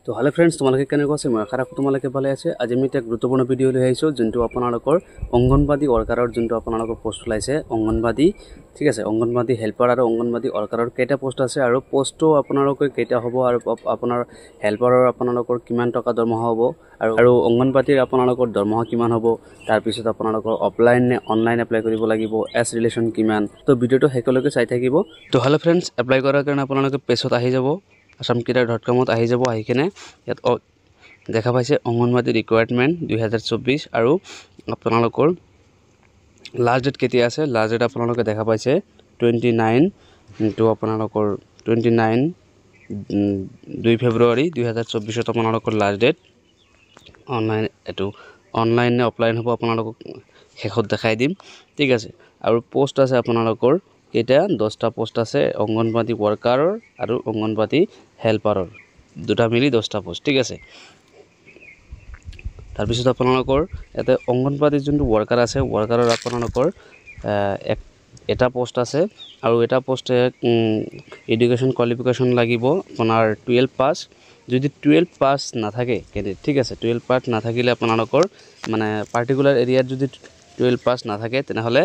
তো hello friends, তোমালোকে কেনেকুৱা আছে? মই আশা ৰাখোঁ তোমালোকে ভালে আছে। আজি আমি এটা গুৰুত্বপূৰ্ণ ভিডিঅ' লৈ আহিছোঁ, যোনটো আপোনালোকৰ অংগনবাদী ৱৰ্কাৰৰ যোনটো আপোনালোকৰ পোষ্ট ওলাইছে অংগনবাদী, ঠিক আছে। অংগনবাদী হেল্পাৰ আৰু অংগনবাদী ৱৰ্কাৰৰ কেইটা পোষ্ট আছে আৰু পোষ্টটো আপোনালোকৰ কেইটা হ'ব আৰু আপোনাৰ হেল্পাৰৰ আপোনালোকৰ কিমান টকা দৰমহা হ'ব আৰু অংগনবাদীৰ আপোনালোকৰ দৰমহা কিমান হ'ব, তাৰপিছত আপোনালোকৰ অফলাইন নে অনলাইন এপ্লাই কৰিব লাগিব, এজ ৰিলেশ্যন কিমান। তো ভিডিঅ'টো শেষলৈকে চাই থাকিব। তো হ্যালো ফ্ৰেণ্ডছ, এপ্লাই কৰাৰ কাৰণে আপোনালোকে পেজত আহি যাব, assamkira.com আহি যাব। আহি কিনে ইয়াত দেখা পাইছে অংগনবাদী ৰিকুৱাৰমেণ্ট 2024 আৰু আপোনালোকৰ লাষ্ট ডেট কেতিয়া আছে। লাষ্ট ডেট আপোনালোকে দেখা পাইছে 29 তো আপোনালোকৰ 29 2 ফেব্ৰুৱাৰী 2024 আপোনালোকৰ লাষ্ট ডেট। অনলাইন এইটো অনলাইন নে অফলাইন হ'ব আপোনালোকক শেষত দেখাই দিম, ঠিক আছে। আৰু পোষ্ট আছে আপোনালোকৰ কেইটা, 10টা পোষ্ট আছে অংগনবাদী ৱৰ্কাৰৰ আৰু অংগনবাদী হেল্পাৰৰ, দুটা মিলি 10টা পোষ্ট, ঠিক আছে। তাৰপিছত আপোনালোকৰ ইয়াতে অংগনবাদী যোনটো ৱৰ্কাৰ আছে, ৱৰ্কাৰৰ আপোনালোকৰ এটা পোষ্ট আছে আৰু এটা পোষ্টে এডুকেশ্যন কোৱালিফিকেশ্যন লাগিব আপোনাৰ 12 পাছ। যদি 12 পাছ নাথাকে ঠিক আছে, 12 পাছ নাথাকিলে আপোনালোকৰ মানে পাৰ্টিকুলাৰ এৰিয়াত যদি 12 পাছ নাথাকে তেনেহ'লে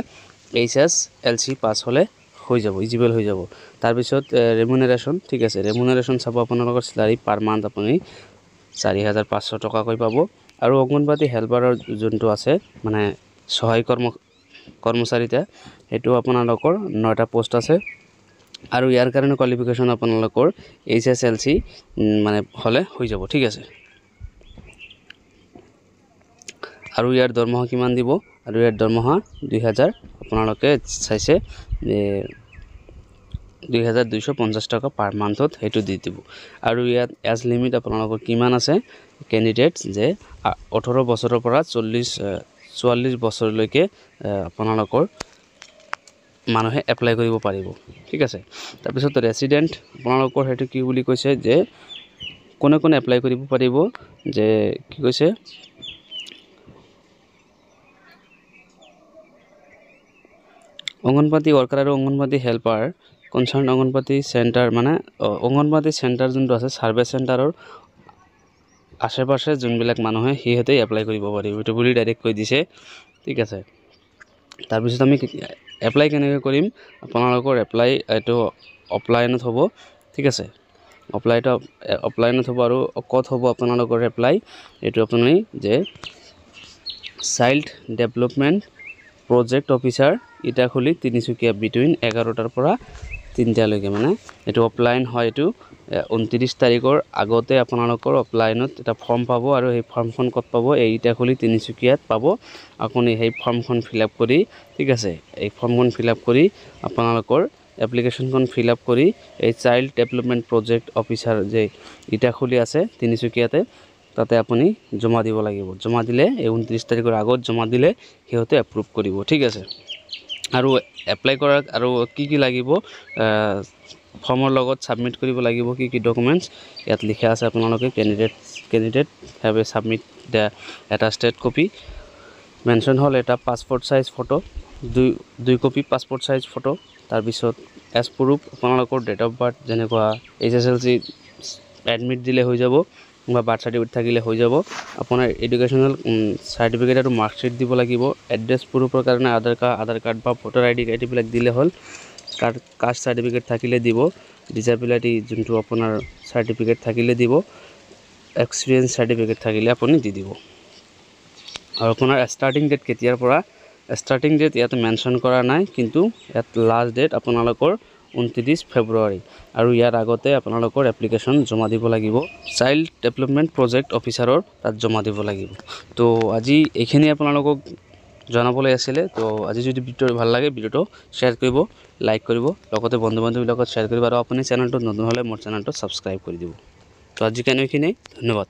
HSLC পাছ হ'লে হৈ যাব, ইজিবল হৈ যাব। তাৰপিছত ৰেমুনাৰেশ্যন, ঠিক আছে। ৰেমুনাৰেশ্যন চাব আপোনালোকৰ চেলাৰী পাৰ মান্থ আপুনি 4500 টকাকৈ পাব। আৰু অংগনবাদী হেল্পাৰৰ যোনটো আছে মানে সহায় কৰ্মচাৰীটা, সেইটো আপোনালোকৰ 9টা পোষ্ট আছে আৰু ইয়াৰ কাৰণে কোৱালিফিকেশ্যন আপোনালোকৰ HSLC মানে হ'লে হৈ যাব, ঠিক আছে। আৰু ইয়াৰ দৰমহা কিমান দিব, আৰু ইয়াৰ দৰমহা 2000 আপোনালোকে চাইছে 2250 টকা পাৰ মান্থত সেইটো দি দিব। আৰু ইয়াত এজ লিমিট আপোনালোকৰ কিমান আছে কেণ্ডিডেট, যে 18 বছৰৰ পৰা 44 বছৰলৈকে আপোনালোকৰ মানুহে এপ্লাই কৰিব পাৰিব, ঠিক আছে। তাৰপিছত ৰেচিডেণ্ট আপোনালোকৰ সেইটো কি বুলি কৈছে, যে কোনে কোনে এপ্লাই কৰিব পাৰিব, যে কি কৈছে অংগনবাদী ৱৰ্কাৰ আৰু anganwadi helper concerned anganwadi centre, মানে অংগনবাদী চেণ্টাৰ যোনটো আছে ছাৰ্ভে চেণ্টাৰৰ আশে পাশে যোনবিলাক মানুহে সিহঁতে এপ্লাই কৰিব পাৰিব, এইটো বুলি ডাইৰেক্ট কৈ দিছে, ঠিক আছে। তাৰপিছত আমি এপ্লাই কেনেকৈ কৰিম, আপোনালোকৰ এপ্লাই এইটো অফলাইনত হ'ব, ঠিক আছে। অফলাইনত হ'ব আৰু ক'ত হ'ব আপোনালোকৰ এপ্লাই, এইটো আপুনি যে child development project officer Itakhuli Tinsukia between 11টাৰ পৰা 3টালৈকে, মানে এইটো অফলাইন হয়। এইটো 29 তাৰিখৰ আগতে আপোনালোকৰ অফলাইনত এটা ফৰ্ম পাব আৰু সেই ফৰ্মখন ক'ত পাব, এই ইটাখুলি তিনিচুকীয়াত পাব। আপুনি সেই ফৰ্মখন ফিল আপ কৰি, ঠিক আছে, এই ফৰ্মখন ফিল আপ কৰি আপোনালোকৰ এপ্লিকেশ্যনখন ফিল আপ কৰি এই চাইল্ড ডেভেলপমেণ্ট প্ৰজেক্ট অফিচাৰ যে ইটাখুলি আছে তিনিচুকীয়াতে, তাতে আপুনি জমা দিব লাগিব। জমা দিলে এই 29 তাৰিখৰ আগত জমা দিলে সিহঁতে এপ্ৰুভ কৰিব, ঠিক আছে। আৰু এপ্লাই কৰাৰ আৰু কি লাগিব, ফৰ্মৰ লগত ছাবমিট কৰিব লাগিব কি ডকুমেণ্টছ, ইয়াত লিখা আছে আপোনালোকে কেণ্ডিডেট হেভ এ ছাবমিট এটা ষ্টেট কপি মেনশ্যন হ'ল, এটা পাছপৰ্ট চাইজ ফটো, দুই কপি পাছপৰ্ট চাইজ ফটো। তাৰপিছত এজ প্ৰুফ আপোনালোকৰ ডেট অফ বাৰ্থ, যেনেকুৱা HSLC এডমিট দিলে হৈ যাব বা বাৰ্থ চাৰ্টিফিকেট থাকিলে হৈ যাব। আপোনাৰ এডুকেশ্যনেল চাৰ্টিফিকেট আৰু মাৰ্কশ্বিট দিব লাগিব। এড্ৰেছ প্ৰুফৰ কাৰণে আধাৰ কাৰ্ড বা ভোটাৰ ID এইবিলাক দিলে হ'ল। কাষ্ট চাৰ্টিফিকেট থাকিলে দিব, ডিজেবিলিটি যোনটো আপোনাৰ চাৰ্টিফিকেট থাকিলে দিব, এক্সপিৰিয়েঞ্চ চাৰ্টিফিকেট থাকিলে আপুনি দি দিব। আৰু আপোনাৰ ষ্টাৰ্টিং ডেট কেতিয়াৰ পৰা, ষ্টাৰ্টিং ডেট ইয়াতে মেনশ্যন কৰা নাই, কিন্তু ইয়াত লাষ্ট ডেট আপোনালোকৰ 29 ফেব্ৰুৱাৰী আৰু ইয়াৰ আগতে আপোনালোকৰ এপ্লিকেশ্যন জমা দিব লাগিব চাইল্ড ডেভেলপমেণ্ট প্ৰজেক্ট অফিচাৰৰ তাত জমা দিব লাগিব। তো আজি এইখিনি আপোনালোকক জনাবলৈ আছিলে। তো আজি যদি ভিডিঅ'টো ভাল লাগে ভিডিঅ'টো শ্বেয়াৰ কৰিব, লাইক কৰিব, লগতে বন্ধু বান্ধৱীৰ লগত শ্বেয়াৰ কৰিব, আৰু আপুনি চেনেলটো নতুন হ'লে মোৰ চেনেলটো ছাবস্ক্ৰাইব কৰি দিব। তো আজি কাৰণে এইখিনিয়ে, ধন্যবাদ।